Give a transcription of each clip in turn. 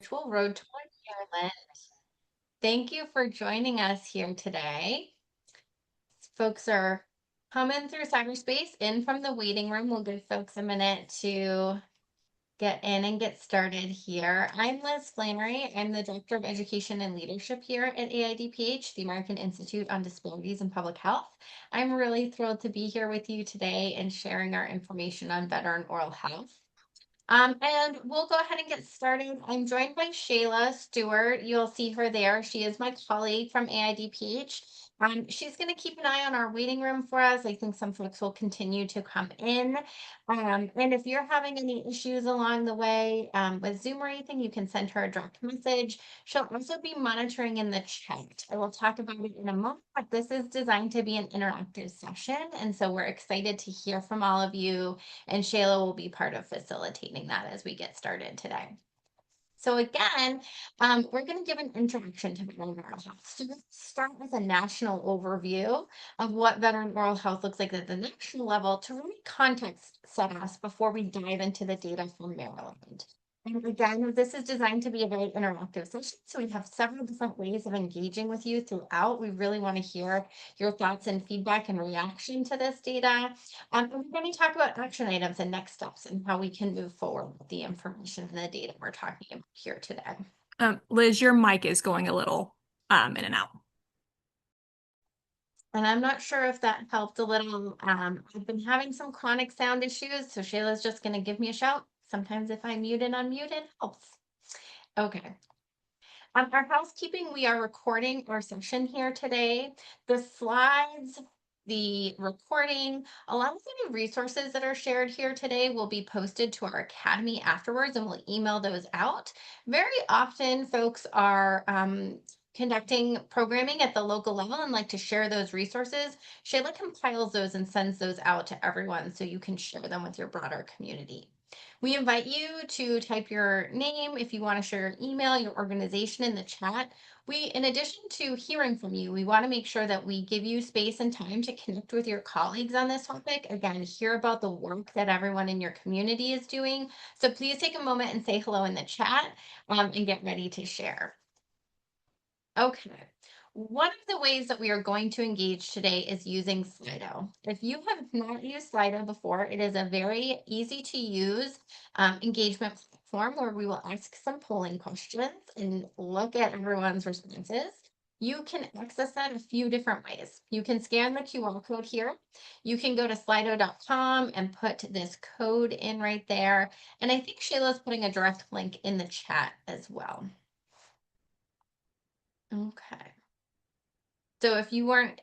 Virtual Road Tour Maryland. Thank you for joining us here today. Folks are coming through cyberspace in from the waiting room. We'll give folks a minute to get in and get started here. I'm Liz Flannery. I'm the Director of Education and Leadership here at AIDPH, the American Institute on Disparities in Public Health. I'm really thrilled to be here with you today and sharing our information on veteran oral health. And we'll go ahead and get started. I'm joined by Shayla Stewart. You'll see her there. She is my colleague from AIDPH. She's going to keep an eye on our waiting room for us. I think some folks will continue to come in. And if you're having any issues along the way with Zoom or anything, you can send her a direct message. She'll also be monitoring in the chat. I will talk about it in a moment, but this is designed to be an interactive session. And so we're excited to hear from all of you, and Shayla will be part of facilitating that as we get started today. So again, we're going to give an introduction to veteran oral health. So let's start with a national overview of what veteran oral health looks like at the national level to really context set us before we dive into the data from Maryland. And again, this is designed to be a very interactive session. So we have several different ways of engaging with you throughout. We really want to hear your thoughts and feedback and reaction to this data. And we're going to talk about action items and next steps and how we can move forward with the information and the data we're talking about here today. Liz, your mic is going a little in and out. And I'm not sure if that helped a little. I've been having some chronic sound issues, so Shayla's just going to give me a shout. Sometimes if I mute and unmute, it helps. Okay. Our housekeeping, we are recording our session here today. The slides, the recording, a lot of the resources that are shared here today will be posted to our academy afterwards, and we'll email those out. Very often folks are conducting programming at the local level and like to share those resources. Shayla compiles those and sends those out to everyone so you can share them with your broader community. We invite you to type your name if you want to share your email, your organization in the chat. In addition to hearing from you, we want to make sure that we give you space and time to connect with your colleagues on this topic. Again, hear about the work that everyone in your community is doing. So please take a moment and say hello in the chat and get ready to share. Okay. One of the ways that we are going to engage today is using Slido. If you have not used Slido before, it is a very easy to use engagement platform where we will ask some polling questions and look at everyone's responses. You can access that a few different ways. You can scan the QR code here. You can go to slido.com and put this code in right there. And I think Shayla's putting a direct link in the chat as well. Okay. So if you weren't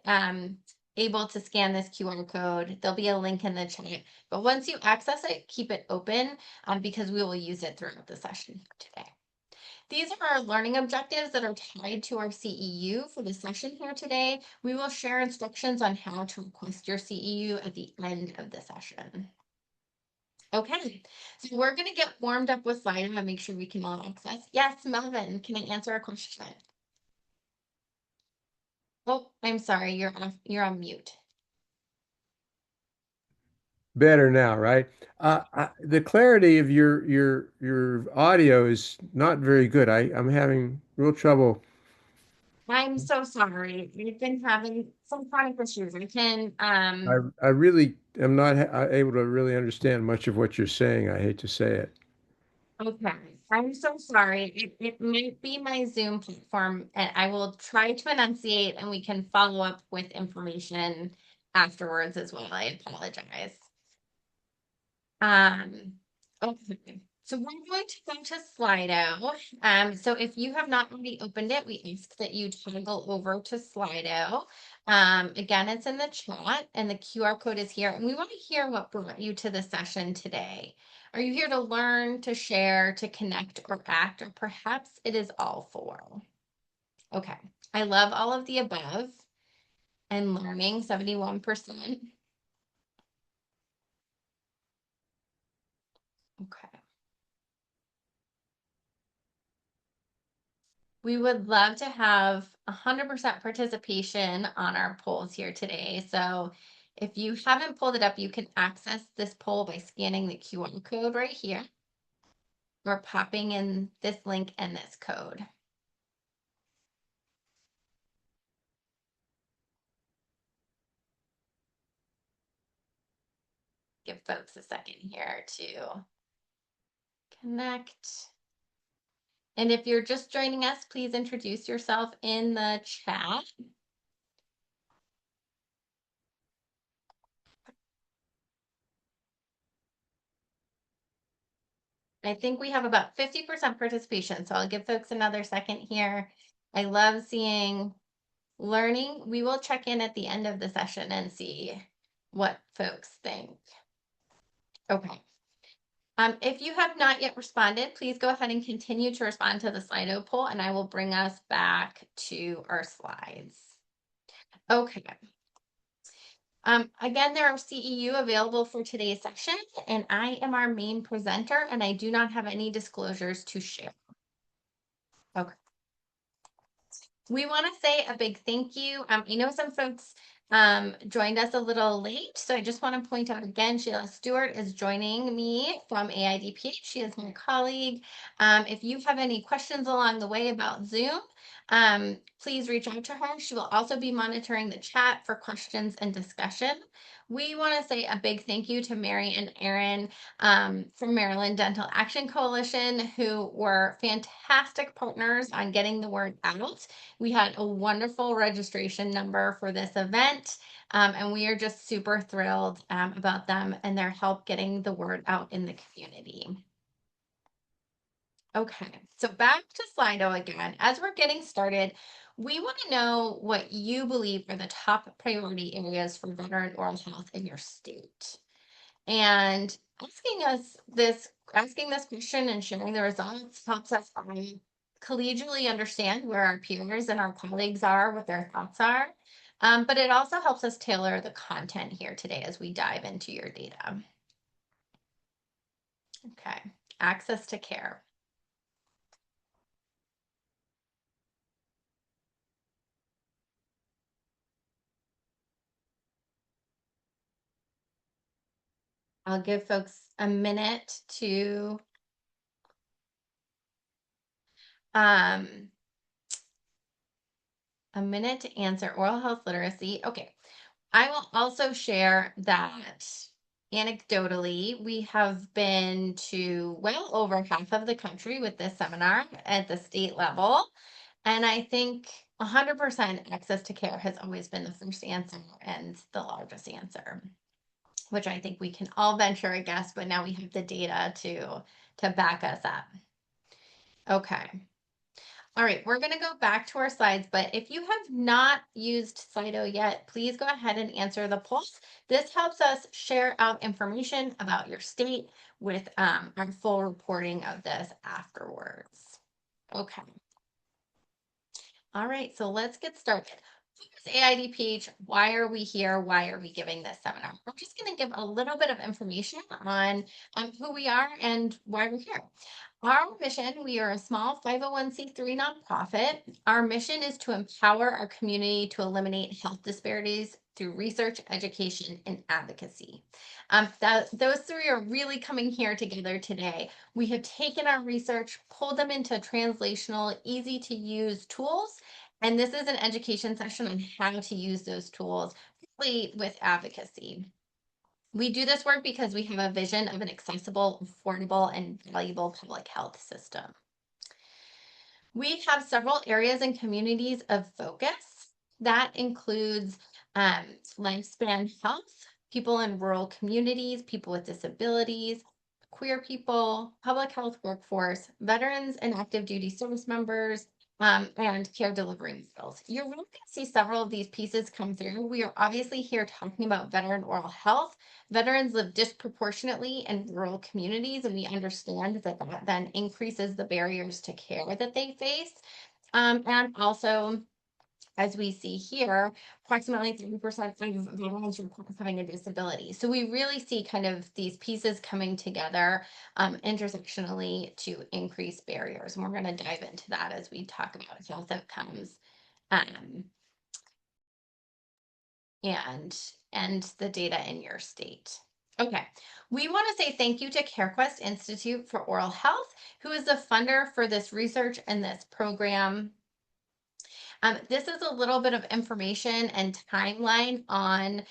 able to scan this QR code, there'll be a link in the chat. But once you access it, keep it open because we will use it throughout the session today. These are our learning objectives that are tied to our CEU for the session here today. We will share instructions on how to request your CEU at the end of the session. Okay, so we're going to get warmed up with Slido and make sure we can all access. Yes, Melvin, can I answer a question? Oh, I'm sorry, you're on mute. Better now, right? The clarity of your audio is not very good. I'm having real trouble. I'm so sorry. We've been having some chronic issues. I can, I really am not able to really understand much of what you're saying. I hate to say it. okay. I'm so sorry. It might be my Zoom platform, and I will try to enunciate and we can follow up with information afterwards as well. I apologize. Um, okay. So we're going to go to Slido. So if you have not already opened it, we ask that you toggle over to Slido. Again, it's in the chat and the QR code is here. And we want to hear what brought you to the session today. Are you here to learn, to share, to connect, or act, or perhaps it is all four? Okay. I love all of the above and learning 71%. Okay. We would love to have 100% participation on our polls here today. So if you haven't pulled it up, you can access this poll by scanning the QR code right here. or popping in this link and this code. Give folks a second here to connect. And if you're just joining us, please introduce yourself in the chat. I think we have about 50% participation, so I'll give folks another second here. I love seeing learning. We will check in at the end of the session and see what folks think. Okay. If you have not yet responded, please go ahead and continue to respond to the Slido poll, and I will bring us back to our slides. Okay. Again, there are CEU available for today's session, and I am our main presenter, and I do not have any disclosures to share. Okay. We want to say a big thank you. I know some folks joined us a little late, so I just want to point out again, Sheila Stewart is joining me from AIDPH. She is my colleague. If you have any questions along the way about Zoom, please reach out to her. She will also be monitoring the chat for questions and discussion. We want to say a big thank you to Mary and Aaron from Maryland Dental Action Coalition, who were fantastic partners on getting the word out. We had a wonderful registration number for this event, and we are just super thrilled about them and their help getting the word out in the community. Okay, so back to Slido again. As we're getting started, we want to know what you believe are the top priority areas for veteran oral health in your state. And asking this question and sharing the results helps us all collegially understand where our peers and our colleagues are, what their thoughts are. But it also helps us tailor the content here today as we dive into your data. Okay, access to care. I'll give folks a minute to answer oral health literacy. Okay. I will also share that anecdotally, we have been to well over half of the country with this seminar at the state level. And I think 100% access to care has always been the first answer and the largest answer, which I think we can all venture a guess, but now we have the data to back us up. Okay. All right, we're going to go back to our slides, but if you have not used Slido yet, please go ahead and answer the polls. This helps us share out information about your state with our full reporting of this afterwards. Okay. All right, so let's get started. Who's AIDPH? Why are we here? Why are we giving this seminar? We're just going to give a little bit of information on who we are and why we're here. Our mission, we are a small 501c3 nonprofit. Our mission is to empower our community to eliminate health disparities through research, education, and advocacy. Those three are really coming here together today. We have taken our research, pulled them into translational, easy to use tools, and this is an education session on how to use those tools, really with advocacy. We do this work because we have a vision of an accessible, affordable, and valuable public health system. We have several areas and communities of focus. That includes lifespan health, people in rural communities, people with disabilities, queer people, public health workforce, veterans and active duty service members, and care delivery skills. You're really going to see several of these pieces come through. We are obviously here talking about veteran oral health. Veterans live disproportionately in rural communities, and we understand that that then increases the barriers to care that they face. And also, as we see here, approximately 30% of veterans report having a disability. So we really see kind of these pieces coming together intersectionally to increase barriers. And we're going to dive into that as we talk about health outcomes and the data in your state. Okay, we want to say thank you to CareQuest Institute for Oral Health, who is the funder for this research and this program. This is a little bit of information and timeline on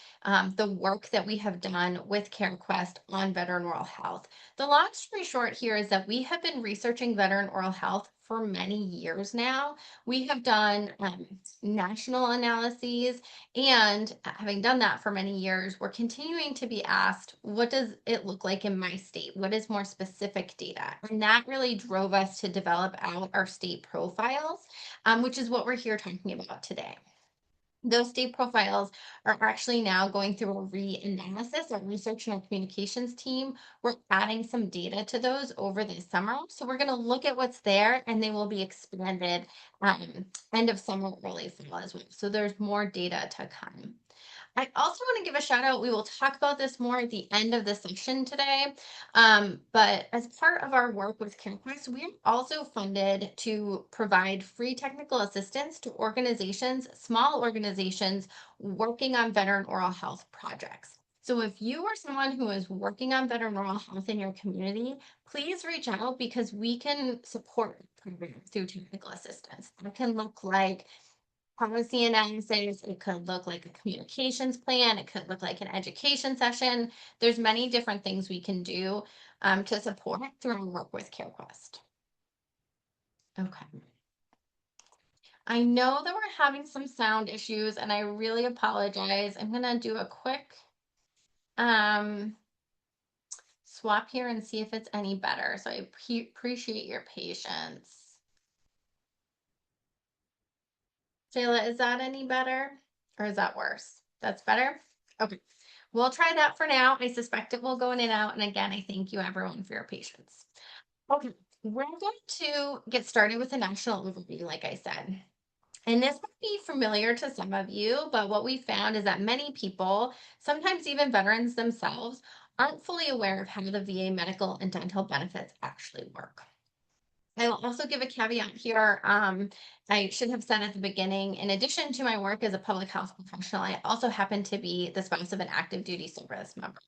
the work that we have done with CareQuest on veteran oral health. The long story short here is that we have been researching veteran oral health for many years now. We have done national analyses, and having done that for many years, we're continuing to be asked, what does it look like in my state? What is more specific data? And that really drove us to develop out our state profiles, which is what we're here talking about today. Those state profiles are actually now going through a reanalysis. Our research and our communications team, we're adding some data to those over the summer. So we're going to look at what's there, and they will be expanded end of summer, early fall as well. So there's more data to come. I also want to give a shout out. We will talk about this more at the end of the session today. But as part of our work with CareQuest, we are also funded to provide free technical assistance to organizations, small organizations working on veteran oral health projects. So if you are someone who is working on veteran oral health in your community, please reach out, because we can support programs through technical assistance. That can look like policy analysis, it could look like a communications plan, it could look like an education session. There's many different things we can do to support through our work with CareQuest. Okay. I know that we're having some sound issues, and I really apologize. I'm gonna do a quick swap here and see if it's any better. So I appreciate your patience. Shayla, is that any better, or is that worse? That's better? Okay. We'll try that for now. I suspect it will go in and out. And again, I thank you everyone for your patience. Okay, we're going to get started with a national overview, like I said. And this might be familiar to some of you, but what we found is that many people, sometimes even veterans themselves, aren't fully aware of how the VA medical and dental benefits actually work. I will also give a caveat here. I should have said at the beginning, in addition to my work as a public health professional, I also happen to be the spouse of an active duty service member.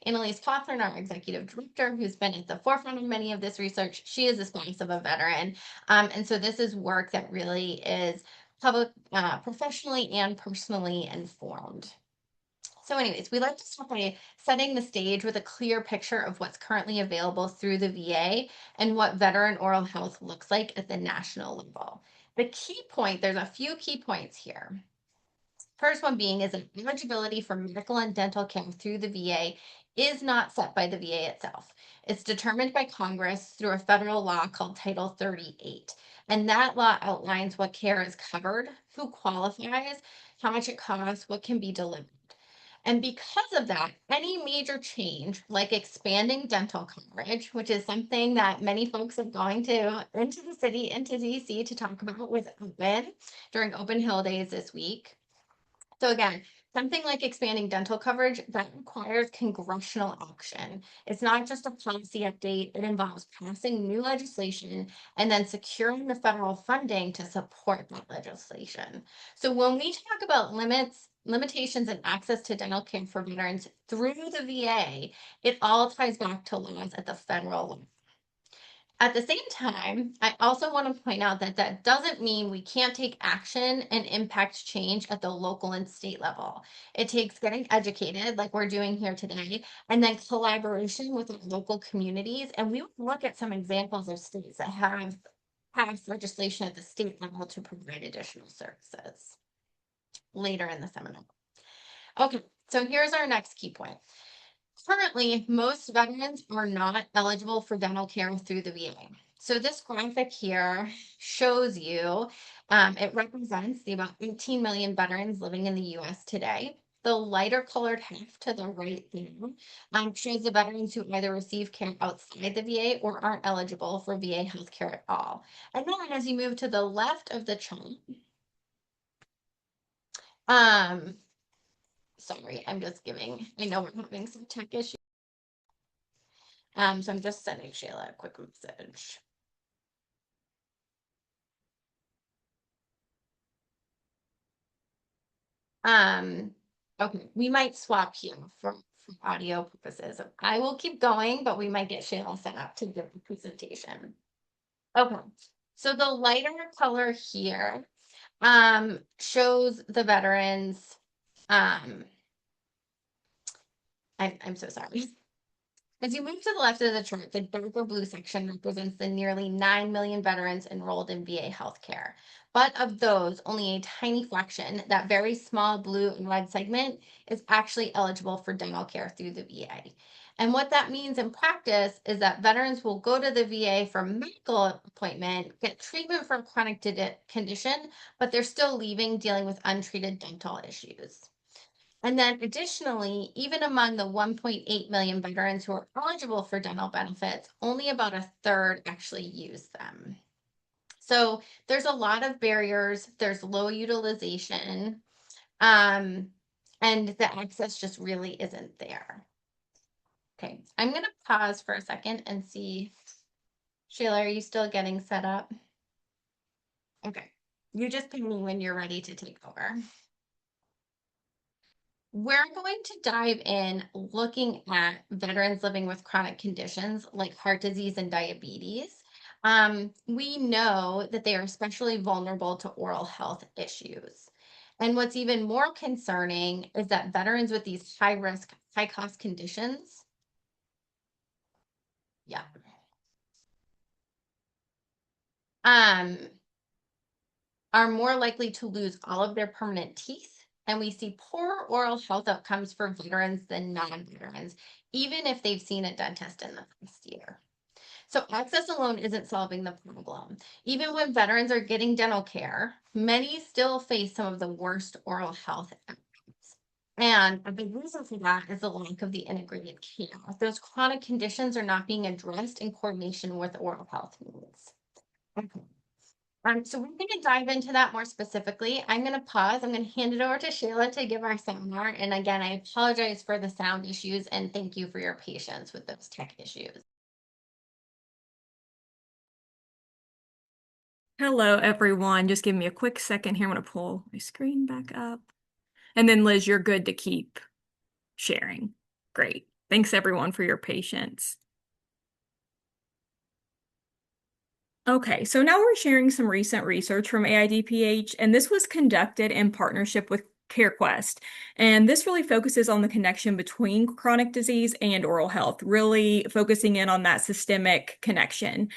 Annalise Cawthorn, our executive director, who's been at the forefront of many of this research, she is the spouse of a veteran. And so this is work that really is public, professionally and personally informed. So anyways, we like to start by setting the stage with a clear picture of what's currently available through the VA and what veteran oral health looks like at the national level. The key point, there's a few key points here. First one being is that eligibility for medical and dental care through the VA is not set by the VA itself. It's determined by Congress through a federal law called Title 38. And that law outlines what care is covered, who qualifies, how much it costs, what can be delivered. And because of that, any major change, like expanding dental coverage, which is something that many folks are going to into the city, into DC, to talk about with Open during Open Hill Days this week. So again, something like expanding dental coverage, that requires congressional action. It's not just a policy update, it involves passing new legislation and then securing the federal funding to support that legislation. So when we talk about limitations and access to dental care for veterans through the VA, it all ties back to laws at the federal level. At the same time, I also want to point out that that doesn't mean we can't take action and impact change at the local and state level. It takes getting educated, like we're doing here today, and then collaboration with the local communities. And we will look at some examples of states that have passed legislation at the state level to provide additional services later in the seminar. Okay, so here's our next key point. Currently, most veterans are not eligible for dental care through the VA. So this graphic here shows you, it represents the about 18 million veterans living in the US today. The lighter colored half to the right there shows the veterans who either receive care outside the VA or aren't eligible for VA healthcare at all. And then as you move to the left of the chart, sorry, I'm just giving, I know we're having some tech issues. So I'm just sending Shayla a quick message. Okay, we might swap here for audio purposes. I will keep going, but we might get Shayla set up to give the presentation. Okay, so the lighter color here shows the veterans. I'm so sorry. As you move to the left of the chart, the darker blue section represents the nearly 9 million veterans enrolled in VA healthcare. But of those, only a tiny fraction, that very small blue and red segment, is actually eligible for dental care through the VA. And what that means in practice is that veterans will go to the VA for a medical appointment, get treatment for a chronic condition, but they're still leaving dealing with untreated dental issues. And then additionally, even among the 1.8 million veterans who are eligible for dental benefits, only about a third actually use them. So there's a lot of barriers, there's low utilization, and the access just really isn't there. Okay, I'm gonna pause for a second and see, Shayla, are you still getting set up? Okay, you just ping me when you're ready to take over. We're going to dive in looking at veterans living with chronic conditions like heart disease and diabetes. We know that they are especially vulnerable to oral health issues. And what's even more concerning is that veterans with these high risk, high cost conditions, are more likely to lose all of their permanent teeth. And we see poorer oral health outcomes for veterans than non-veterans, even if they've seen a dentist in the past year. So access alone isn't solving the problem. Even when veterans are getting dental care, many still face some of the worst oral health outcomes. And a big reason for that is the lack of the integrated care. Those chronic conditions are not being addressed in coordination with oral health needs. Okay. So we're going to dive into that more specifically. I'm going to pause. I'm going to hand it over to Shayla to give our seminar. And again, I apologize for the sound issues and thank you for your patience with those tech issues. Hello, everyone. Just give me a quick second here. I'm going to pull my screen back up. And then Liz, you're good to keep sharing. Great. Thanks everyone for your patience. Okay, so now we're sharing some recent research from AIDPH, and this was conducted in partnership with CareQuest. And this really focuses on the connection between chronic disease and oral health, really focusing in on that systemic connection.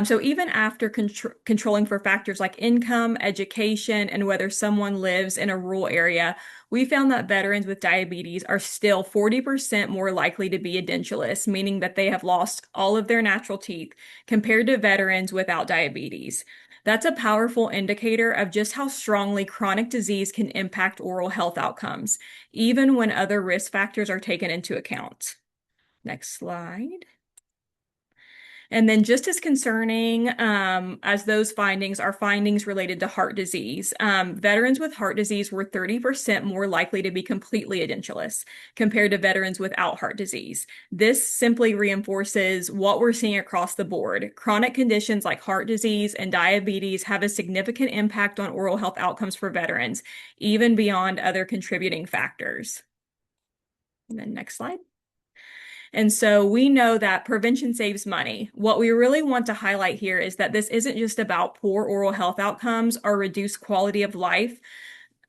So even after controlling for factors like income, education, and whether someone lives in a rural area, we found that veterans with diabetes are still 40% more likely to be edentulous, meaning that they have lost all of their natural teeth compared to veterans without diabetes. That's a powerful indicator of just how strongly chronic disease can impact oral health outcomes, even when other risk factors are taken into account. Next slide. And then just as concerning as those findings are findings related to heart disease. Veterans with heart disease were 30% more likely to be completely edentulous compared to veterans without heart disease. This simply reinforces what we're seeing across the board. Chronic conditions like heart disease and diabetes have a significant impact on oral health outcomes for veterans, even beyond other contributing factors. And then next slide. And so we know that prevention saves money. What we really want to highlight here is that this isn't just about poor oral health outcomes or reduced quality of life.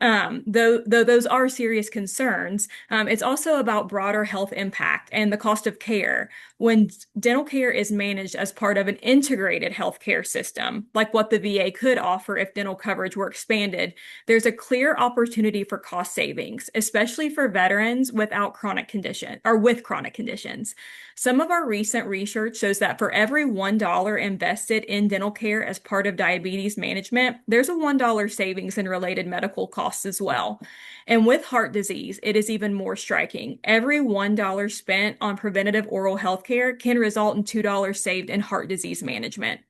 Though those are serious concerns, it's also about broader health impact and the cost of care. When dental care is managed as part of an integrated healthcare system, like what the VA could offer if dental coverage were expanded, there's a clear opportunity for cost savings, especially for veterans without chronic condition or with chronic conditions. Some of our recent research shows that for every $1 invested in dental care as part of diabetes management, there's a $1 savings in related medical costs as well. And with heart disease, it is even more striking. Every $1 spent on preventative oral health care can result in $2 saved in heart disease management.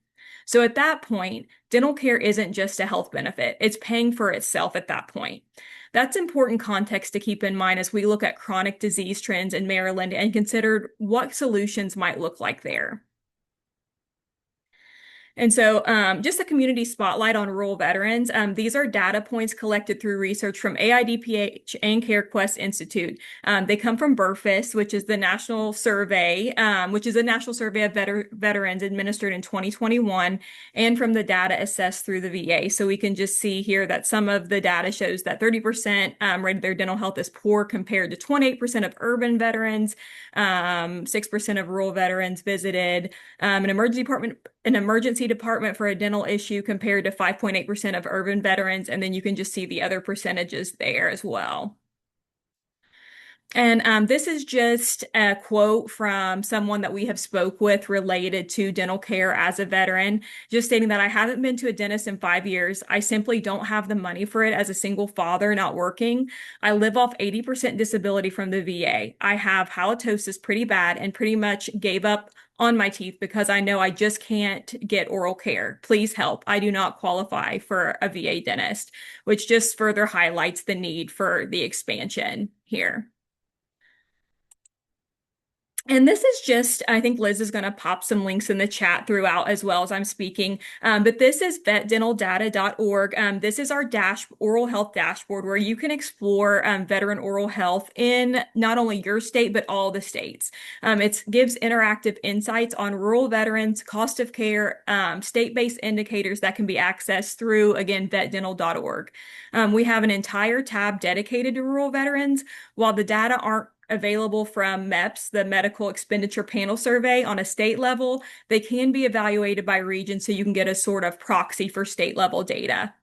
So at that point, dental care isn't just a health benefit, it's paying for itself at that point. That's important context to keep in mind as we look at chronic disease trends in Maryland and consider what solutions might look like there. And so just a community spotlight on rural veterans. These are data points collected through research from AIDPH and CareQuest Institute. They come from BRFIS, which is the national survey, which is a national survey of veterans administered in 2021, and from the data assessed through the VA. So we can just see here that some of the data shows that 30% rated their dental health as poor compared to 28% of urban veterans, 6% of rural veterans visited an emergency department for a dental issue compared to 5.8% of urban veterans. And then you can just see the other percentages there as well. And this is just a quote from someone that we have spoke with related to dental care as a veteran, just stating that I haven't been to a dentist in 5 years. I simply don't have the money for it as a single father not working. I live off 80% disability from the VA. I have halitosis pretty bad and pretty much gave up on my teeth because I know I just can't get oral care. Please help. I do not qualify for a VA dentist, which just further highlights the need for the expansion here. And this is just, I think Liz is going to pop some links in the chat throughout as well as I'm speaking. But this is vetdentaldata.org. This is our oral health dashboard where you can explore veteran oral health in not only your state, but all the states. It gives interactive insights on rural veterans, cost of care, state-based indicators that can be accessed through, again, vetdental.org. We have an entire tab dedicated to rural veterans. While the data aren't available from MEPS, the Medical Expenditure Panel Survey on a state level, they can be evaluated by region so you can get a sort of proxy for state level data.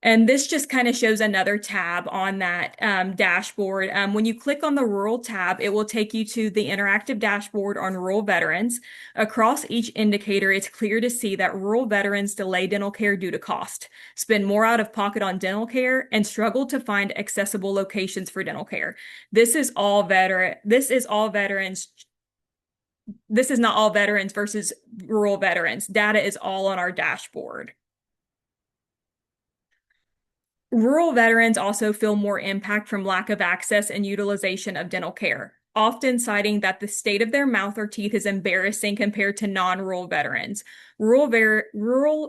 And this just kind of shows another tab on that dashboard. When you click on the rural tab, it will take you to the interactive dashboard on rural veterans. Across each indicator, it's clear to see that rural veterans delay dental care due to cost, spend more out of pocket on dental care, and struggle to find accessible locations for dental care. This is all veterans. This is not all veterans versus rural veterans. Data is all on our dashboard. Rural veterans also feel more impact from lack of access and utilization of dental care, often citing that the state of their mouth or teeth is embarrassing compared to non-rural veterans. Rural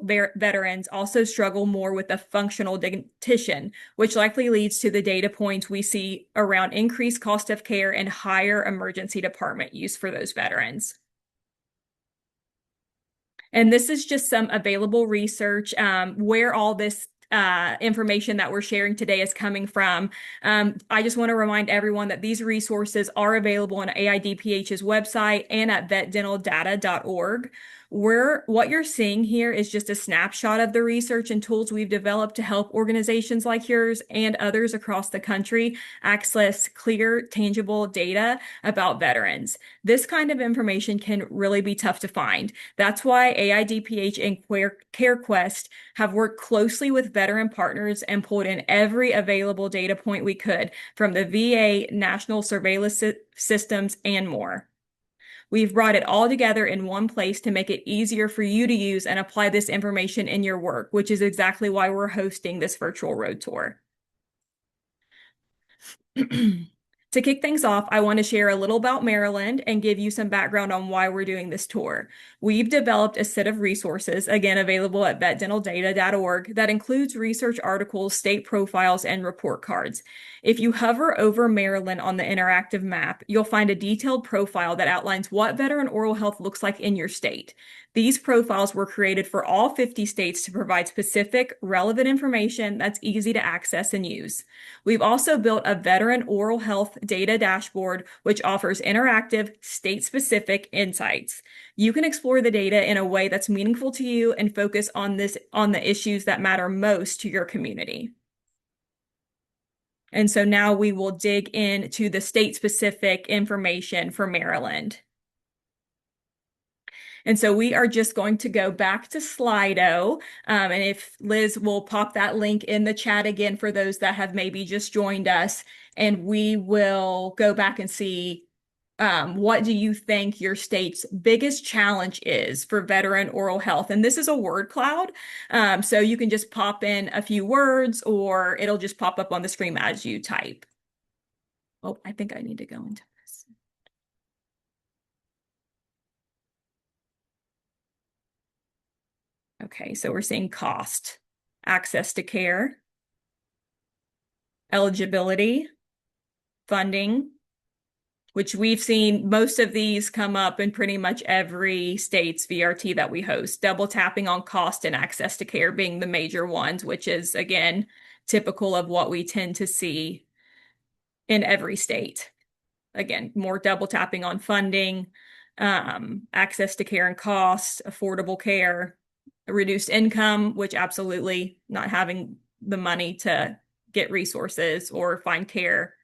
veterans also struggle more with a functional dentition, which likely leads to the data points we see around increased cost of care and higher emergency department use for those veterans. And this is just some available research where all this information that we're sharing today is coming from. I just want to remind everyone that these resources are available on AIDPH's website and at vetdentaldata.org. What you're seeing here is just a snapshot of the research and tools we've developed to help organizations like yours and others across the country access clear, tangible data about veterans. This kind of information can really be tough to find. That's why AIDPH and CareQuest have worked closely with veteran partners and pulled in every available data point we could from the VA, national surveillance systems, and more. We've brought it all together in one place to make it easier for you to use and apply this information in your work, which is exactly why we're hosting this virtual road tour. To kick things off, I want to share a little about Maryland and give you some background on why we're doing this tour. We've developed a set of resources, again, available at vetdentaldata.org, that includes research articles, state profiles, and report cards. If you hover over Maryland on the interactive map, you'll find a detailed profile that outlines what veteran oral health looks like in your state. These profiles were created for all 50 states to provide specific, relevant information that's easy to access and use. We've also built a veteran oral health data dashboard, which offers interactive, state-specific insights. You can explore the data in a way that's meaningful to you and focus on the issues that matter most to your community. And so now we will dig into the state-specific information for Maryland. And so we are just going to go back to Slido. And if Liz will pop that link in the chat again for those that have maybe just joined us, and we will go back and see what do you think your state's biggest challenge is for veteran oral health? And this is a word cloud. So you can just pop in a few words or it'll just pop up on the screen as you type. Oh, I think I need to go into this. Okay, so we're seeing cost, access to care, eligibility, funding, which we've seen most of these come up in pretty much every state's VRT that we host. Double tapping on cost and access to care being the major ones, which is, again, typical of what we tend to see in every state. Again, more double tapping on funding, access to care and costs, affordable care, reduced income, which absolutely not having the money to get resources or find care.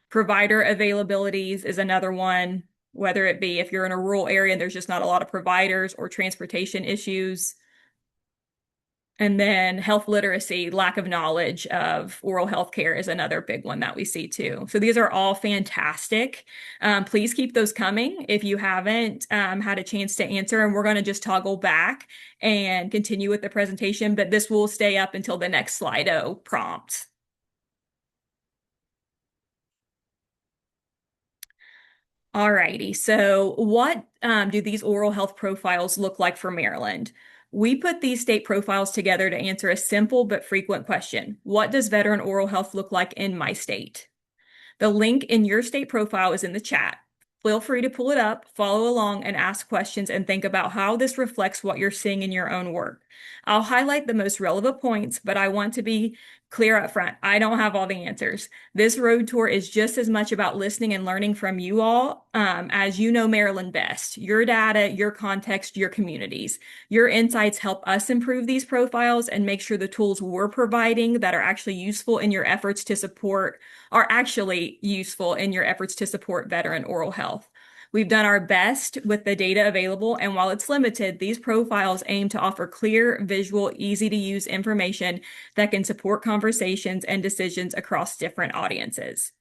Provider availabilities is another one, whether it be if you're in a rural area and there's just not a lot of providers or transportation issues. And then health literacy, lack of knowledge of oral health care is another big one that we see too. So these are all fantastic. Please keep those coming if you haven't had a chance to answer. And we're going to just toggle back and continue with the presentation, but this will stay up until the next Slido prompt. Alrighty, so what do these oral health profiles look like for Maryland? We put these state profiles together to answer a simple but frequent question. What does veteran oral health look like in my state? The link in your state profile is in the chat. Feel free to pull it up, follow along, and ask questions and think about how this reflects what you're seeing in your own work. I'll highlight the most relevant points, but I want to be clear up front. I don't have all the answers. This road tour is just as much about listening and learning from you all as you know Maryland best. Your data, your context, your communities. Your insights help us improve these profiles and make sure the tools we're providing that are actually useful in your efforts to support veteran oral health. We've done our best with the data available, and while it's limited, these profiles aim to offer clear, visual, easy-to-use information that can support conversations and decisions across different audiences.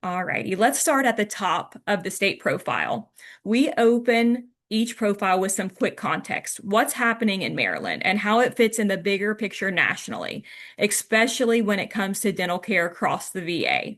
Alrighty, let's start at the top of the state profile. We open each profile with some quick context. What's happening in Maryland and how it fits in the bigger picture nationally, especially when it comes to dental care across the VA.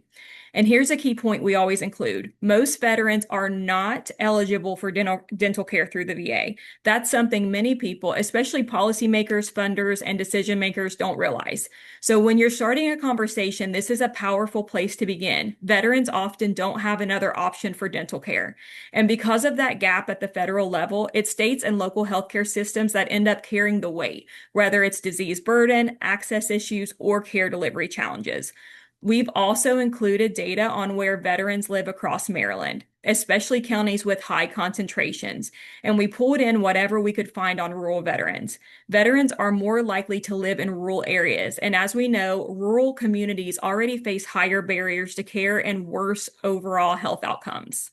And here's a key point we always include. Most veterans are not eligible for dental care through the VA. That's something many people, especially policymakers, funders, and decision makers don't realize. So when you're starting a conversation, this is a powerful place to begin. Veterans often don't have another option for dental care. And because of that gap at the federal level, it's states and local healthcare systems that end up carrying the weight, whether it's disease burden, access issues, or care delivery challenges. We've also included data on where veterans live across Maryland, especially counties with high concentrations, and we pulled in whatever we could find on rural veterans. Veterans are more likely to live in rural areas, and as we know, rural communities already face higher barriers to care and worse overall health outcomes.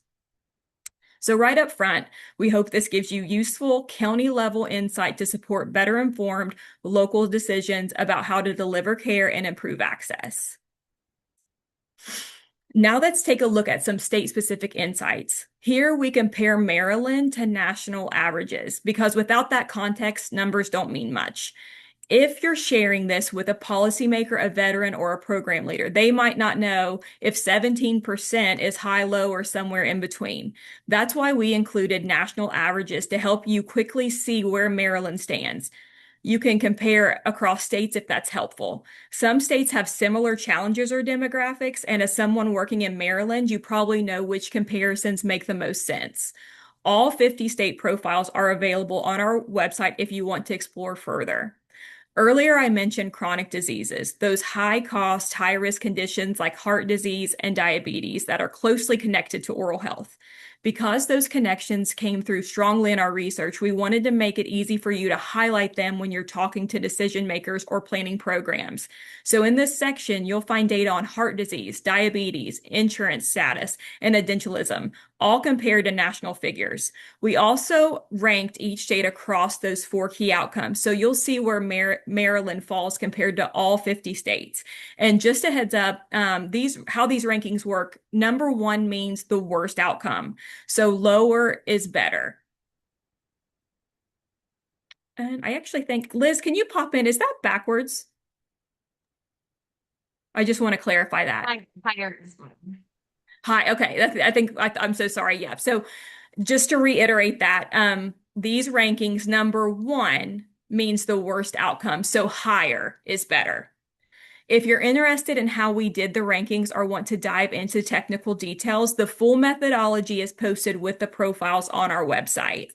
So right up front, we hope this gives you useful county-level insight to support better informed local decisions about how to deliver care and improve access. Now let's take a look at some state-specific insights. Here we compare Maryland to national averages because without that context, numbers don't mean much. If you're sharing this with a policymaker, a veteran, or a program leader, they might not know if 17% is high, low, or somewhere in between. That's why we included national averages to help you quickly see where Maryland stands. You can compare across states if that's helpful. Some states have similar challenges or demographics, and as someone working in Maryland, you probably know which comparisons make the most sense. All 50 state profiles are available on our website if you want to explore further. Earlier, I mentioned chronic diseases, those high-cost, high-risk conditions like heart disease and diabetes that are closely connected to oral health. Because those connections came through strongly in our research, we wanted to make it easy for you to highlight them when you're talking to decision makers or planning programs. So in this section, you'll find data on heart disease, diabetes, insurance status, and edentalism, all compared to national figures. We also ranked each state across those 4 key outcomes. So you'll see where Maryland falls compared to all 50 states. And just a heads up, how these rankings work, number 1 means the worst outcome. So lower is better. And I actually think, Liz, can you pop in? Is that backwards? I just want to clarify that. Hi, okay. I'm so sorry. Yeah. So just to reiterate that, these rankings, number one means the worst outcome, so higher is better. If you're interested in how we did the rankings or want to dive into technical details, the full methodology is posted with the profiles on our website.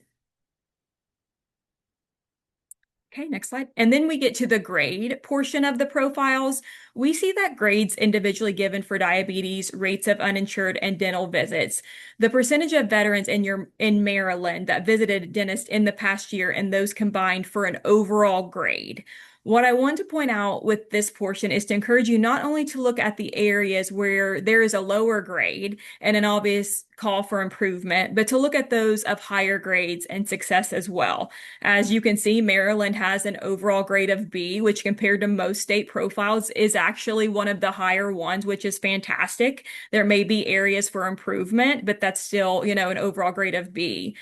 Okay, next slide. And then we get to the grade portion of the profiles. We see that grades individually given for diabetes, rates of uninsured, and dental visits. The percentage of veterans in Maryland that visited a dentist in the past year and those combined for an overall grade. What I want to point out with this portion is to encourage you not only to look at the areas where there is a lower grade and an obvious call for improvement, but to look at those of higher grades and success as well. As you can see, Maryland has an overall grade of B, which compared to most state profiles is actually one of the higher ones, which is fantastic. There may be areas for improvement, but that's still, an overall grade of B.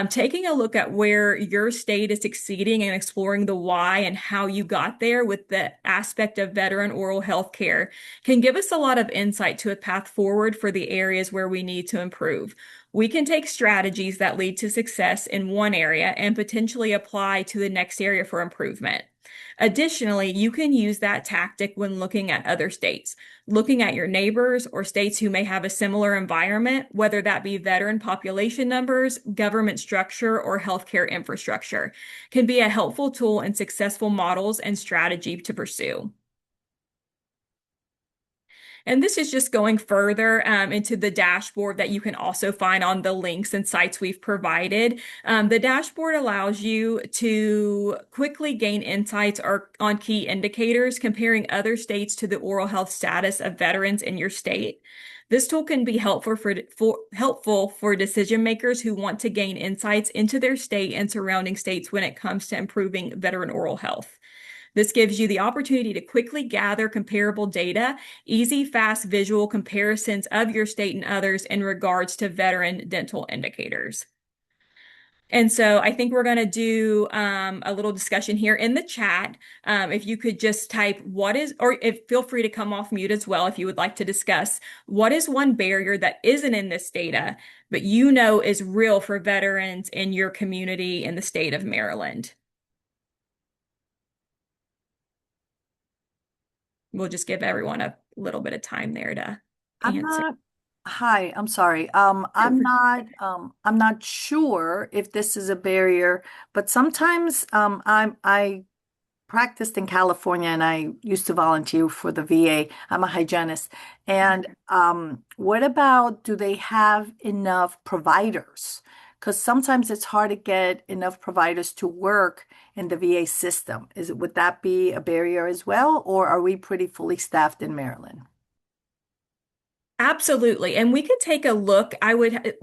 Taking a look at where your state is succeeding and exploring the why and how you got there with the aspect of veteran oral health care can give us a lot of insight to a path forward for the areas where we need to improve. We can take strategies that lead to success in one area and potentially apply to the next area for improvement. Additionally, you can use that tactic when looking at other states, looking at your neighbors or states who may have a similar environment, whether that be veteran population numbers, government structure, or healthcare infrastructure, can be a helpful tool in successful models and strategy to pursue. And this is just going further into the dashboard that you can also find on the links and sites we've provided. The dashboard allows you to quickly gain insights on key indicators, comparing other states to the oral health status of veterans in your state. This tool can be helpful for decision makers who want to gain insights into their state and surrounding states when it comes to improving veteran oral health. This gives you the opportunity to quickly gather comparable data, easy, fast visual comparisons of your state and others in regards to veteran dental indicators. And so I think we're going to do a little discussion here in the chat. If you could just type feel free to come off mute as well if you would like to discuss what is one barrier that isn't in this data, but is real for veterans in your community in the state of Maryland. We'll just give everyone a little bit of time there to answer. Hi, I'm sorry. I'm not sure if this is a barrier, but sometimes I practiced in California and I used to volunteer for the VA. I'm a hygienist. And what about, do they have enough providers? Because sometimes it's hard to get enough providers to work in the VA system. Would that be a barrier as well, or are we pretty fully staffed in Maryland? Absolutely. And we could take a look.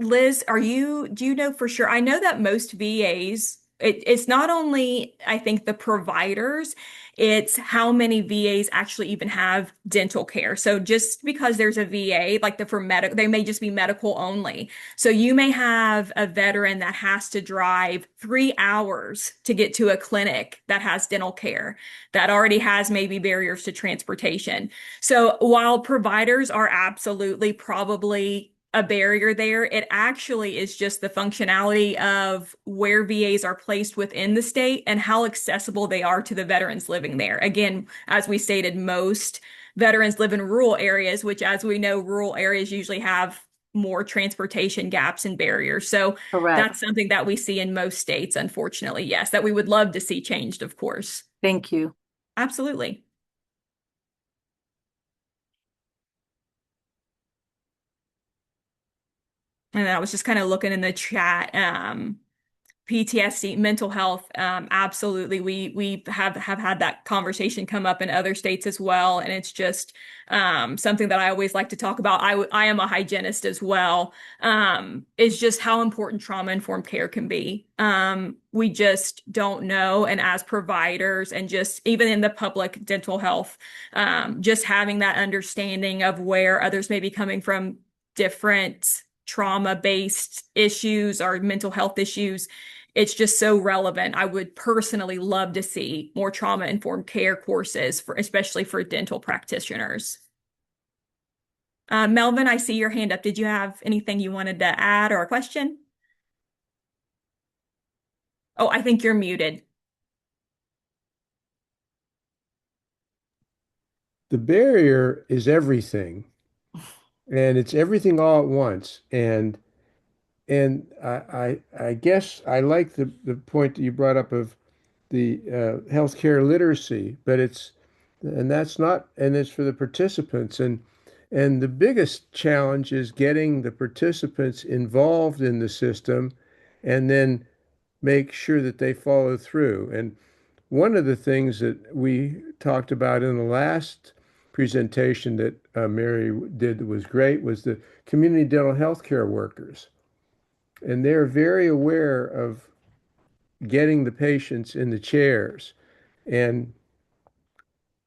Liz, do you know for sure? I know that most VAs, it's not only, I think, the providers, it's how many VAs actually even have dental care. So just because there's a VA, like they may just be medical only. So you may have a veteran that has to drive 3 hours to get to a clinic that has dental care, that already has maybe barriers to transportation. So while providers are absolutely probably a barrier there, it actually is just the functionality of where VAs are placed within the state and how accessible they are to the veterans living there. Again, as we stated, most veterans live in rural areas, which, as we know, rural areas usually have more transportation gaps and barriers. So Correct. that's something that we see in most states, unfortunately, yes, that we would love to see changed, of course. Thank you. Absolutely. And I was just kind of looking in the chat. PTSD, mental health, absolutely. We have had that conversation come up in other states as well, and it's just something that I always like to talk about. I am a hygienist as well. Is just how important trauma-informed care can be. We just don't know, and as providers, and just even in the public dental health, just having that understanding of where others may be coming from, different trauma-based issues or mental health issues. It's just so relevant. I would personally love to see more trauma-informed care courses, especially for dental practitioners. Melvin, I see your hand up. Did you have anything you wanted to add or a question? Oh, I think you're muted. The barrier is everything, and it's everything all at once. And I guess I like the point that you brought up of the healthcare literacy, but it's for the participants, and the biggest challenge is getting the participants involved in the system, and then make sure that they follow through. And one of the things that we talked about in the last presentation that Mary did that was great was the community dental health care workers. And they're very aware of getting the patients in the chairs. And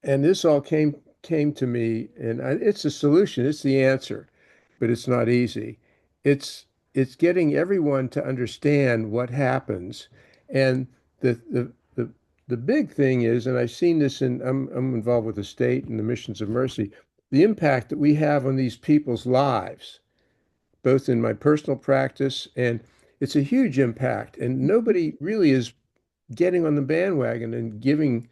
and this all came to me, and it's a solution, it's the answer, but it's not easy. It's getting everyone to understand what happens, and the big thing is, and I've seen this I'm involved with the state and the Missions of Mercy, the impact that we have on these people's lives, both in my personal practice, and it's a huge impact, and nobody really is getting on the bandwagon and giving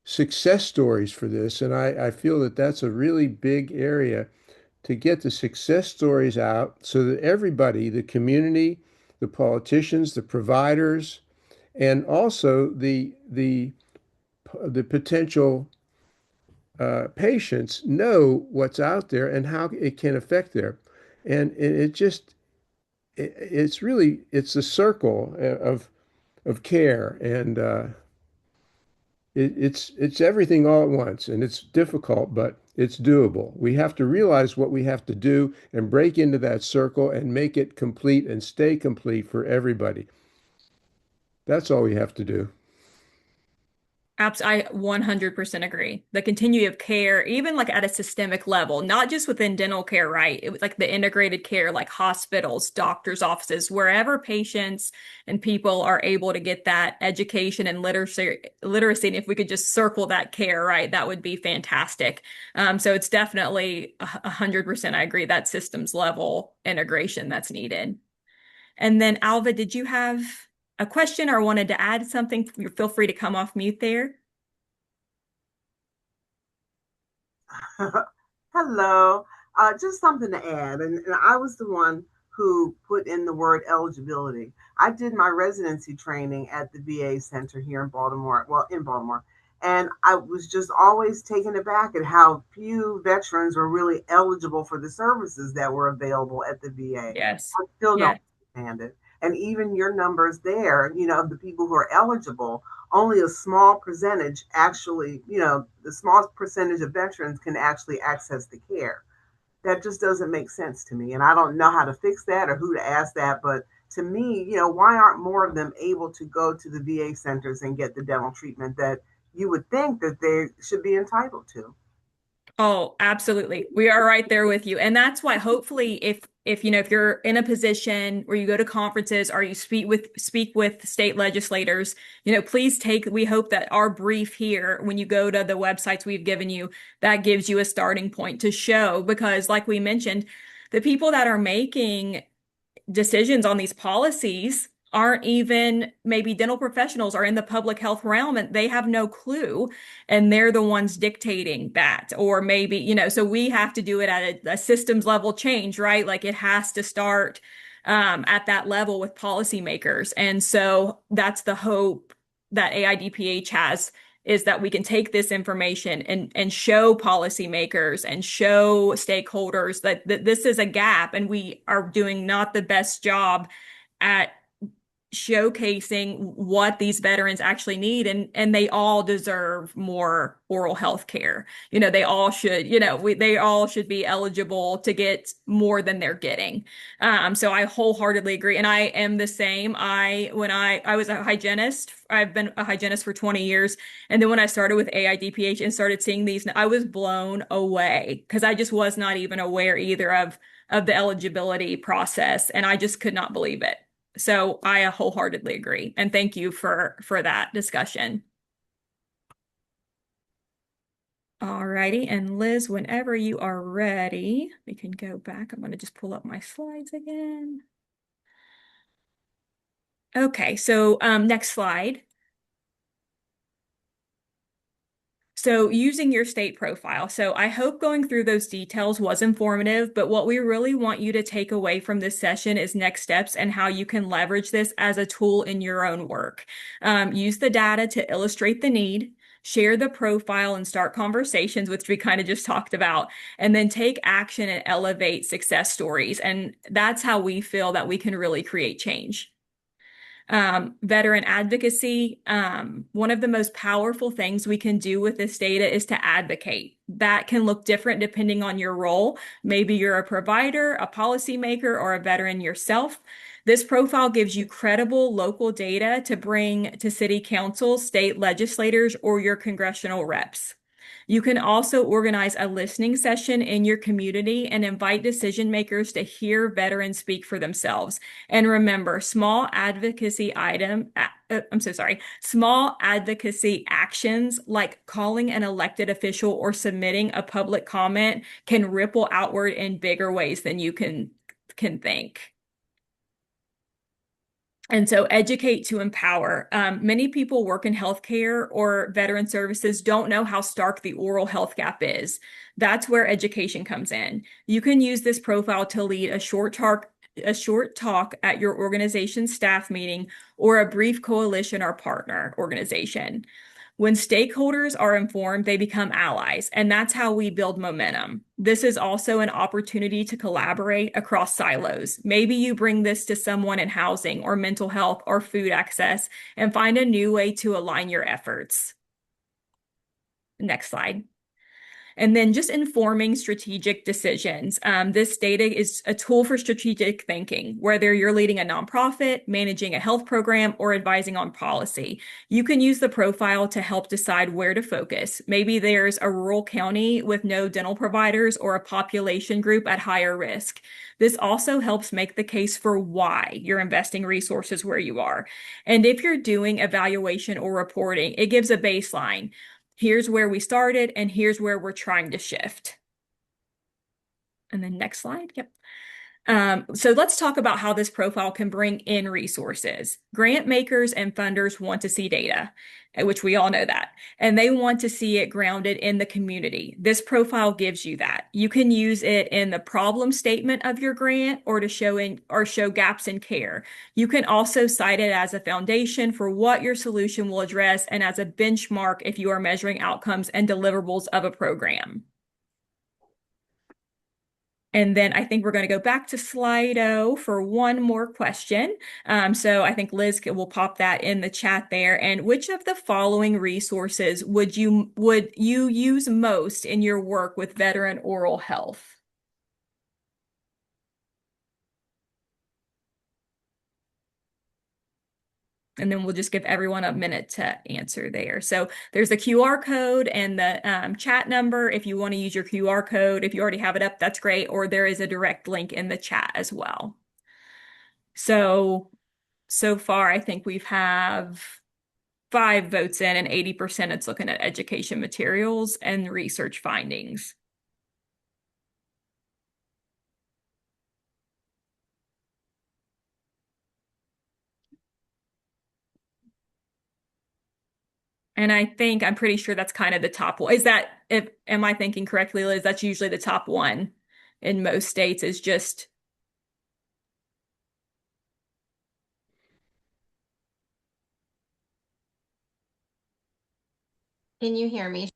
success stories for this. And I feel that that's a really big area to get the success stories out so that everybody, the community, the politicians, the providers, and also the potential patients know what's out there and how it can affect them. And it just it's really it's a circle of care, and it's everything all at once, and it's difficult, but it's doable. We have to realize what we have to do and break into that circle and make it complete and stay complete for everybody. That's all we have to do. I 100% agree. The continuity of care, even like at a systemic level, not just within dental care, right? It was like the integrated care, like hospitals, doctors' offices, wherever patients and people are able to get that education and literacy. And if we could just circle that care, right, that would be fantastic. So it's definitely 100%. I agree that systems level integration that's needed. And then Alva, did you have a question or wanted to add something? Feel free to come off mute there. Hello. Just something to add. And I was the one who put in the word eligibility. I did my residency training at the VA Center here in Baltimore, well, in Baltimore. And I was just always taken aback at how few veterans were really eligible for the services that were available at the VA. Yes. I still Yeah. don't understand it. And even your numbers there, of the people who are eligible, only a small percentage actually, the small percentage of veterans can actually access the care. That just doesn't make sense to me. And I don't know how to fix that or who to ask that. But to me, why aren't more of them able to go to the VA centers and get the dental treatment that you would think that they should be entitled to? Oh, absolutely. We are right there with you. And that's why hopefully if you're in a position where you go to conferences or you speak with state legislators, please we hope that our brief here, when you go to the websites we've given you, that gives you a starting point to show, because like we mentioned, the people that are making decisions on these policies aren't even maybe dental professionals are in the public health realm and they have no clue, and they're the ones dictating that. Or maybe, so we have to do it at a systems level change, right? Like it has to start at that level with policymakers. And so that's the hope that AIDPH has, is that we can take this information and show policymakers and show stakeholders that this is a gap and we are doing not the best job at showcasing what these veterans actually need, and they all deserve more oral health care. They all should, they all should be eligible to get more than they're getting. So I wholeheartedly agree. And I am the same. When I was a hygienist, I've been a hygienist for 20 years. And then when I started with AIDPH and started seeing these, I was blown away because I just was not even aware either of the eligibility process. And I just could not believe it. So I wholeheartedly agree. And thank you for that discussion. All righty. And Liz, whenever you are ready, we can go back. I'm going to just pull up my slides again. Okay, so next slide. So using your state profile. So I hope going through those details was informative, but what we really want you to take away from this session is next steps and how you can leverage this as a tool in your own work. Use the data to illustrate the need, share the profile and start conversations, which we kind of just talked about, and then take action and elevate success stories. And that's how we feel that we can really create change. Veteran advocacy. One of the most powerful things we can do with this data is to advocate. That can look different depending on your role. Maybe you're a provider, a policymaker, or a veteran yourself. This profile gives you credible local data to bring to city council, state legislators, or your congressional reps. You can also organize a listening session in your community and invite decision makers to hear veterans speak for themselves. And remember, small advocacy actions like calling an elected official or submitting a public comment can ripple outward in bigger ways than you can think. And so educate to empower. Many people work in healthcare or veteran services don't know how stark the oral health gap is. That's where education comes in. You can use this profile to lead a short talk at your organization's staff meeting or a brief coalition or partner organization. When stakeholders are informed, they become allies, and that's how we build momentum. This is also an opportunity to collaborate across silos. Maybe you bring this to someone in housing or mental health or food access and find a new way to align your efforts. Next slide. And then just informing strategic decisions. This data is a tool for strategic thinking, whether you're leading a nonprofit, managing a health program, or advising on policy. You can use the profile to help decide where to focus. Maybe there's a rural county with no dental providers or a population group at higher risk. This also helps make the case for why you're investing resources where you are. And if you're doing evaluation or reporting, it gives a baseline. Here's where we started, and here's where we're trying to shift. And then next slide. Yep. So let's talk about how this profile can bring in resources. Grant makers and funders want to see data, which we all know that, and they want to see it grounded in the community. This profile gives you that. You can use it in the problem statement of your grant or to show gaps in care. You can also cite it as a foundation for what your solution will address and as a benchmark if you are measuring outcomes and deliverables of a program. And then I think we're going to go back to Slido for one more question. So I think Liz will pop that in the chat there. And which of the following resources would you use most in your work with veteran oral health? And then we'll just give everyone a minute to answer there. So there's the QR code and the chat number if you want to use your QR code. If you already have it up, that's great. Or there is a direct link in the chat as well. So far, I think we've 5 votes in and 80% it's looking at education materials and research findings. And I'm pretty sure that's kind of the top one. Am I thinking correctly, Liz? That's usually the top one in most states is just. Can you hear me?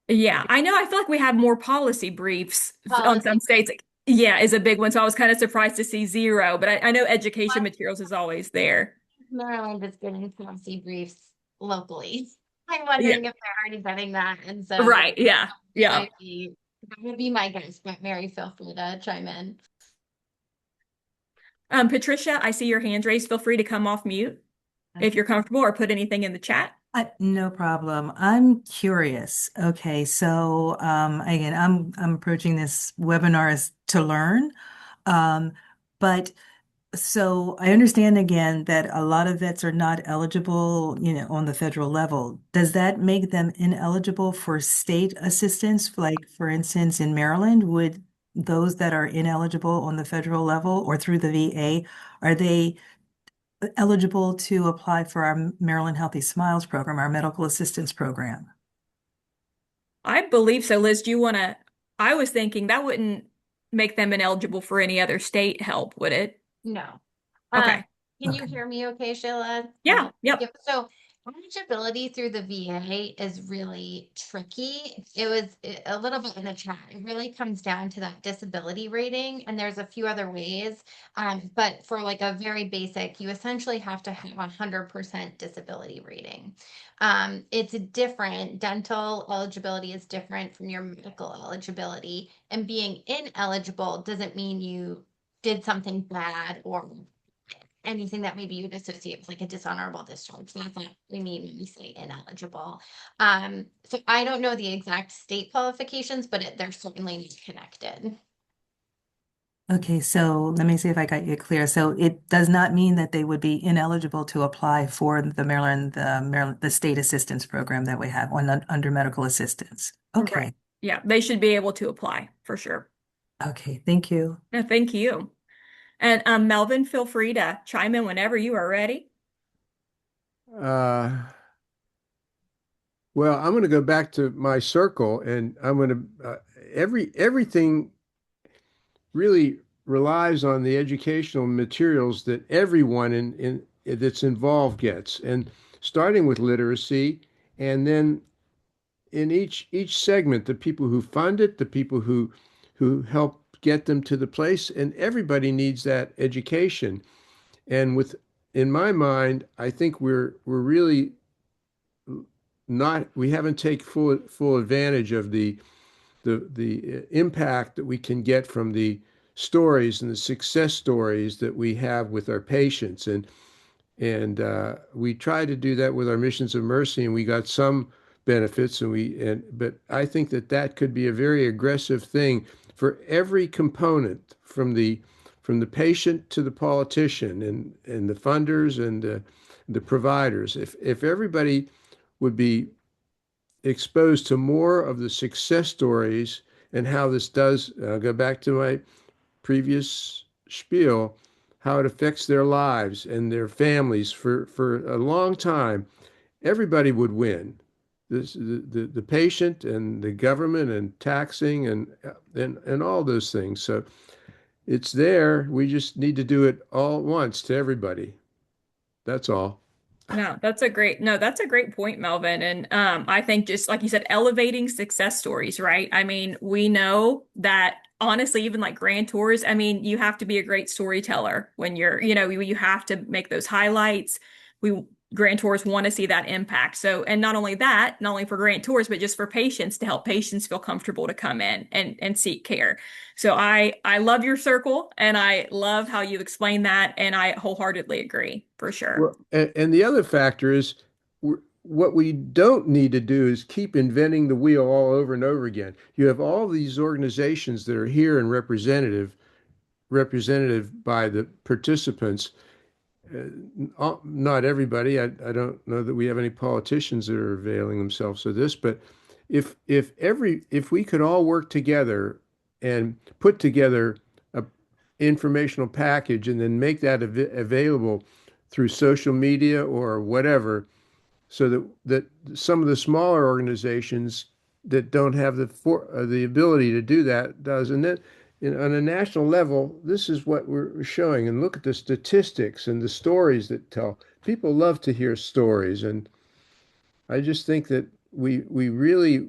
Yeah, I know. I feel like we have more policy briefs on some states. Yeah, is a big one. So I was kind of surprised to see 0, but I know education materials is always there. Maryland is getting policy briefs locally. I'm wondering if they're already getting that. And so Right, yeah. that would be my guess, but Mary, feel free to chime in. Patricia, I see your hand raised. Feel free to come off mute if you're comfortable or put anything in the chat. No problem. I'm curious. Okay, so again, I'm approaching this webinar as to learn, but so I understand again that a lot of vets are not eligible, on the federal level. Does that make them ineligible for state assistance? Like, for instance, in Maryland, would those that are ineligible on the federal level or through the VA, are they eligible to apply for our Maryland Healthy Smiles program, our medical assistance program? I believe so. Liz, do you want to? I was thinking that wouldn't make them ineligible for any other state help, would it? No. Okay. Can you Okay. hear me okay, Sheila? Yeah. Yep. Yep. So eligibility through the VA is really tricky. It was a little bit in the chat. It really comes down to that disability rating, and there's a few other ways. But for like a very basic, you essentially have to have 100% disability rating. It's different. Dental eligibility is different from your medical eligibility, and being ineligible doesn't mean you did something bad or anything that maybe you'd associate with like a dishonorable discharge. That's what we mean when we say ineligible. So I don't know the exact state qualifications, but they're certainly connected. Okay, so let me see if I got you clear. So it does not mean that they would be ineligible to apply for the state assistance program that we have under medical assistance. Okay. Right. Yeah, they should be able to apply for sure. Okay, thank you. No, thank you. And Melvin, feel free to chime in whenever you are ready. Well, I'm going to go back to my circle, and I'm going to everything really relies on the educational materials that everyone in that's involved gets, and starting with literacy, and then in each segment, the people who fund it, the people who help get them to the place, and everybody needs that education. And in my mind, I think we're really not, we haven't taken full advantage of the impact that we can get from the stories and the success stories that we have with our patients. And we try to do that with our missions of mercy, and we got some benefits. But I think that could be a very aggressive thing for every component, from the patient to the politician and the funders and the providers. If everybody would be exposed to more of the success stories and how this does, go back to my previous spiel, how it affects their lives and their families for a long time, everybody would win. The patient and the government and taxing and all those things. So it's there. We just need to do it all at once to everybody. That's all. That's a great point, Melvin. And I think just like you said, elevating success stories, right? I mean, we know that honestly, even like grantors, I mean, you have to be a great storyteller when you have to make those highlights. Grantors want to see that impact. So, and not only that, not only for grantors, but just for patients, to help patients feel comfortable to come in and seek care. So I love your circle, and I love how you explain that, and I wholeheartedly agree for sure. Well, and the other factor is what we don't need to do is keep inventing the wheel all over and over again. You have all these organizations that are here and representative by the participants. Not everybody. I don't know that we have any politicians that are availing themselves of this, but if we could all work together and put together a informational package and then make that available through social media or whatever, so that some of the smaller organizations that don't have the ability to do that does, and then on a national level, this is what we're showing. And look at the statistics and the stories that tell. People love to hear stories, and I just think that we really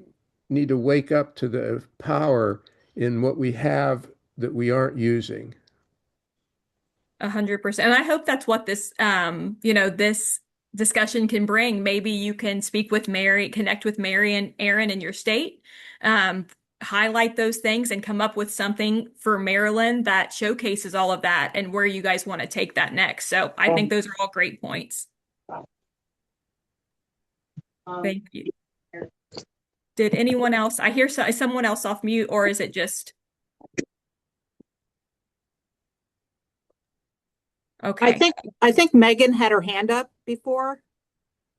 need to wake up to the power in what we have that we aren't using. 100%. And I hope that's what this discussion can bring. Maybe you can speak with Mary, connect with Mary and Aaron in your state, highlight those things and come up with something for Maryland that showcases all of that and where you guys want to take that next. So I think those are all great points. Thank you. Did anyone else? I hear someone else off mute, or is it just? Okay. I think Megan had her hand up before.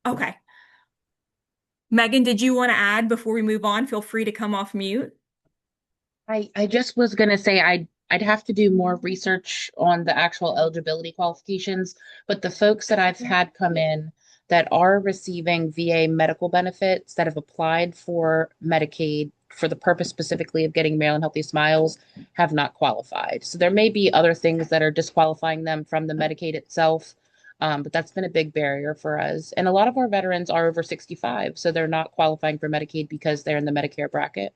Okay. Megan, did you want to add before we move on? Feel free to come off mute. I just was going to say, I I'd have to do more research on the actual eligibility qualifications, but the folks that I've had come in that are receiving VA medical benefits that have applied for Medicaid for the purpose specifically of getting Maryland Healthy Smiles have not qualified. So there may be other things that are disqualifying them from the Medicaid itself, but that's been a big barrier for us. And a lot of our veterans are over 65, so they're not qualifying for Medicaid because they're in the Medicare bracket.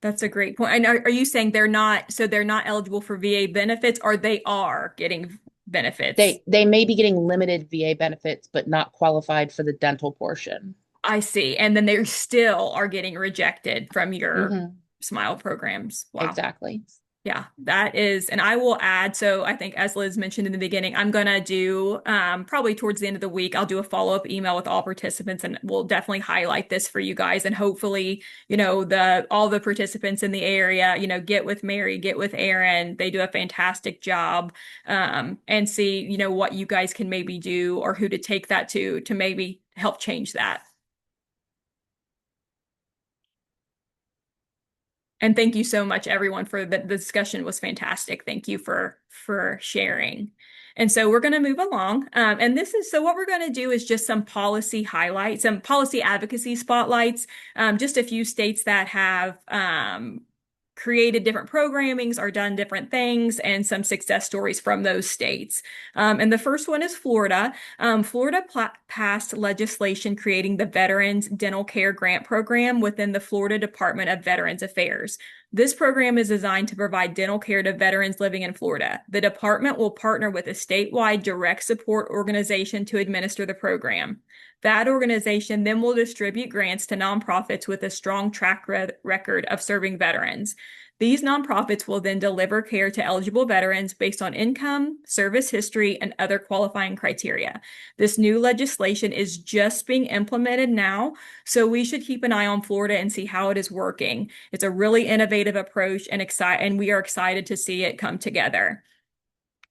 That's a great point. And are you saying they're not, so they're not eligible for VA benefits, or they are getting benefits? They may be getting limited VA benefits, but not qualified for the dental portion. I see. And then they still are getting rejected from your Mhm. Smile programs. Wow. Exactly. Yeah, that is, and I will add, so I think as Liz mentioned in the beginning, I'm gonna do probably towards the end of the week, I'll do a follow-up email with all participants, and we'll definitely highlight this for you guys. And hopefully, all the participants in the area, get with Mary, get with Aaron. They do a fantastic job, and see, what you guys can maybe do or who to take that to maybe help change that. And thank you so much, everyone, for the discussion was fantastic. Thank you for sharing. And so we're going to move along. And so what we're going to do is just some policy highlights, some policy advocacy spotlights, just a few states that have created different programmings or done different things, and some success stories from those states. And the first one is Florida. Florida passed legislation creating the Veterans Dental Care Grant Program within the Florida Department of Veterans Affairs. This program is designed to provide dental care to veterans living in Florida. The department will partner with a statewide direct support organization to administer the program. That organization then will distribute grants to nonprofits with a strong track record of serving veterans. These nonprofits will then deliver care to eligible veterans based on income, service history, and other qualifying criteria. This new legislation is just being implemented now, so we should keep an eye on Florida and see how it is working. It's a really innovative approach, and we are excited to see it come together.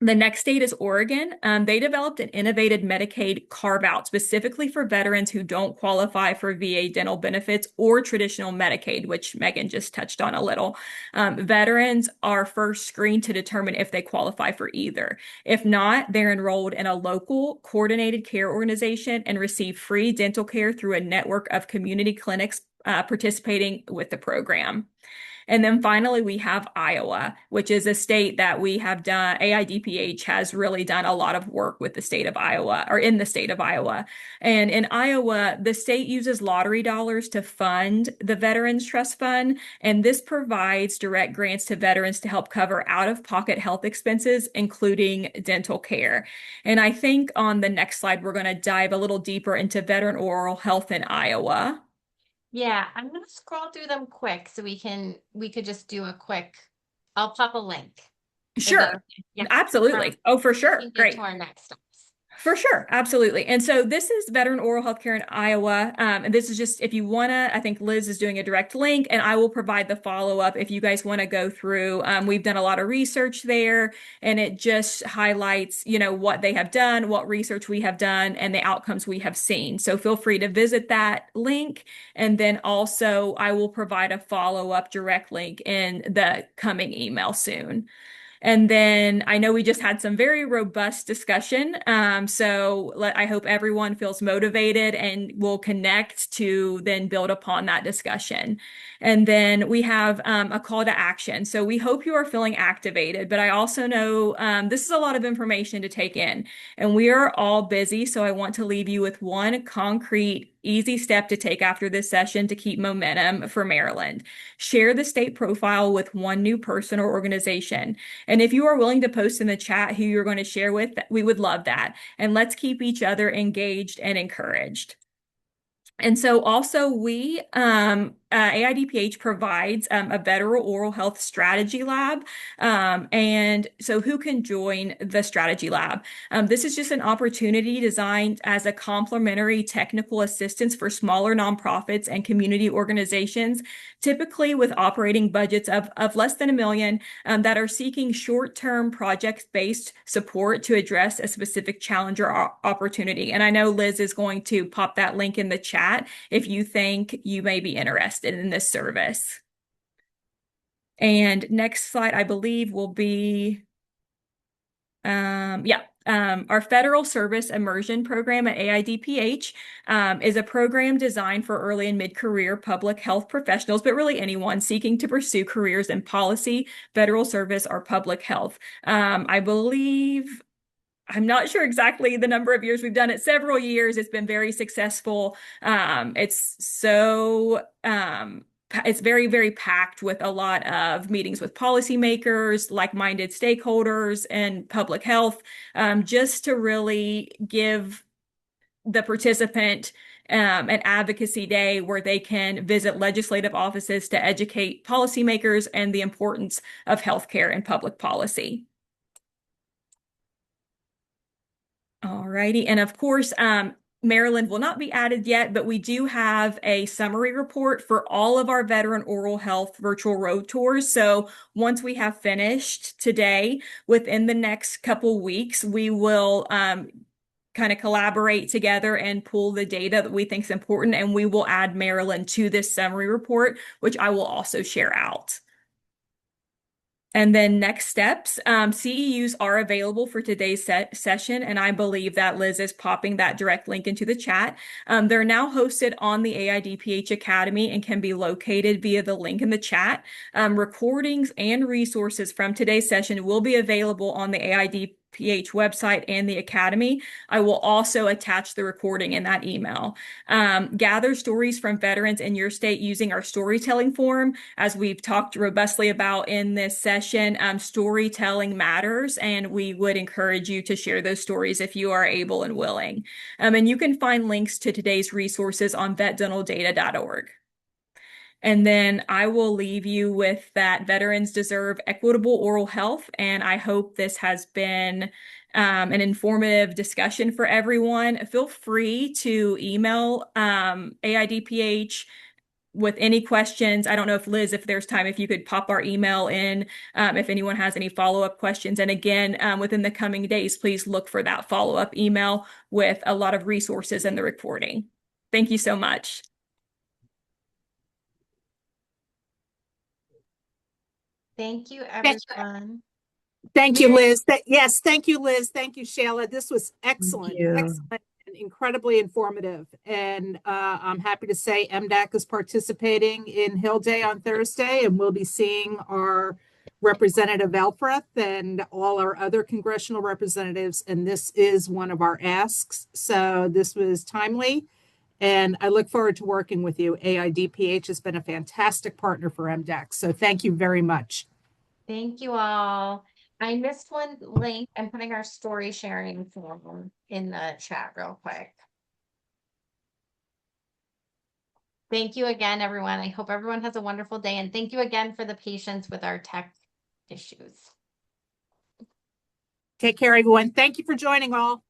The next state is Oregon. They developed an innovative Medicaid carve-out specifically for veterans who don't qualify for VA dental benefits or traditional Medicaid, which Megan just touched on a little. Veterans are first screened to determine if they qualify for either. If not, they're enrolled in a local coordinated care organization and receive free dental care through a network of community clinics participating with the program. And then finally, we have Iowa, which is a state that we have done, AIDPH has really done a lot of work with the state of Iowa, or in the state of Iowa. And in Iowa, the state uses lottery dollars to fund the Veterans Trust Fund, and this provides direct grants to veterans to help cover out-of-pocket health expenses, including dental care. And I think on the next slide, we're going to dive a little deeper into veteran oral health in Iowa. Yeah, I'm gonna scroll through them quick so we could just do a quick, I'll pop a link. Sure. Yeah. Absolutely. Oh, for sure. Great. To our next steps. For sure. Absolutely. And so this is veteran oral health care in Iowa. And this is just, if you want to, I think Liz is doing a direct link, and I will provide the follow-up if you guys want to go through. We've done a lot of research there, and it just highlights, what they have done, what research we have done, and the outcomes we have seen. So feel free to visit that link. And then also I will provide a follow-up direct link in the coming email soon. And then I know we just had some very robust discussion. So I hope everyone feels motivated and will connect to then build upon that discussion. And then we have a call to action. So we hope you are feeling activated, but I also know this is a lot of information to take in, and we are all busy. So I want to leave you with one concrete, easy step to take after this session to keep momentum for Maryland. Share the state profile with one new person or organization. And if you are willing to post in the chat who you're going to share with, we would love that. And let's keep each other engaged and encouraged. And so also AIDPH provides a veteran oral health strategy lab. And so who can join the strategy lab? This is just an opportunity designed as a complementary technical assistance for smaller nonprofits and community organizations, typically with operating budgets of less than $1 million, that are seeking short-term project-based support to address a specific challenge or opportunity. And I know Liz is going to pop that link in the chat if you think you may be interested in this service. And next slide, I believe, will be, our Federal Service Immersion Program at AIDPH is a program designed for early and mid-career public health professionals, but really anyone seeking to pursue careers in policy, federal service, or public health. I believe, I'm not sure exactly the number of years we've done it, several years. It's been very successful. It's very, very packed with a lot of meetings with policymakers, like-minded stakeholders, and public health, just to really give the participant an advocacy day where they can visit legislative offices to educate policymakers and the importance of healthcare and public policy. Alrighty, and of course, Maryland will not be added yet, but we do have a summary report for all of our veteran oral health virtual road tours. So once we have finished today, within the next couple weeks, we will kind of collaborate together and pull the data that we think is important, and we will add Maryland to this summary report, which I will also share out. And then next steps, CEUs are available for today's session, and I believe that Liz is popping that direct link into the chat. They're now hosted on the AIDPH Academy and can be located via the link in the chat. Recordings and resources from today's session will be available on the AIDPH website and the Academy. I will also attach the recording in that email. Gather stories from veterans in your state using our storytelling forum. As we've talked robustly about in this session, storytelling matters, and we would encourage you to share those stories if you are able and willing. And you can find links to today's resources on vetdentaldata.org. And then I will leave you with that veterans deserve equitable oral health. And I hope this has been an informative discussion for everyone. Feel free to email AIDPH with any questions. I don't know if Liz, if there's time, if you could pop our email in, if anyone has any follow-up questions. And again, within the coming days, please look for that follow-up email with a lot of resources in the recording. Thank you so much. Thank you, everyone. Thank you, Liz. Yes, thank you, Liz. Thank you, Shayla. This was excellent, you. excellent, and incredibly informative. And I'm happy to say MDAC is participating in Hill Day on Thursday, and we'll be seeing our Representative Elfreth and all our other congressional representatives. And this is one of our asks. So this was timely. And I look forward to working with you. AIDPH has been a fantastic partner for MDAC. So thank you very much. Thank you all. I missed one link. I'm putting our story sharing form in the chat real quick. Thank you again, everyone. I hope everyone has a wonderful day. And thank you again for the patience with our tech issues. Take care, everyone. Thank you for joining all.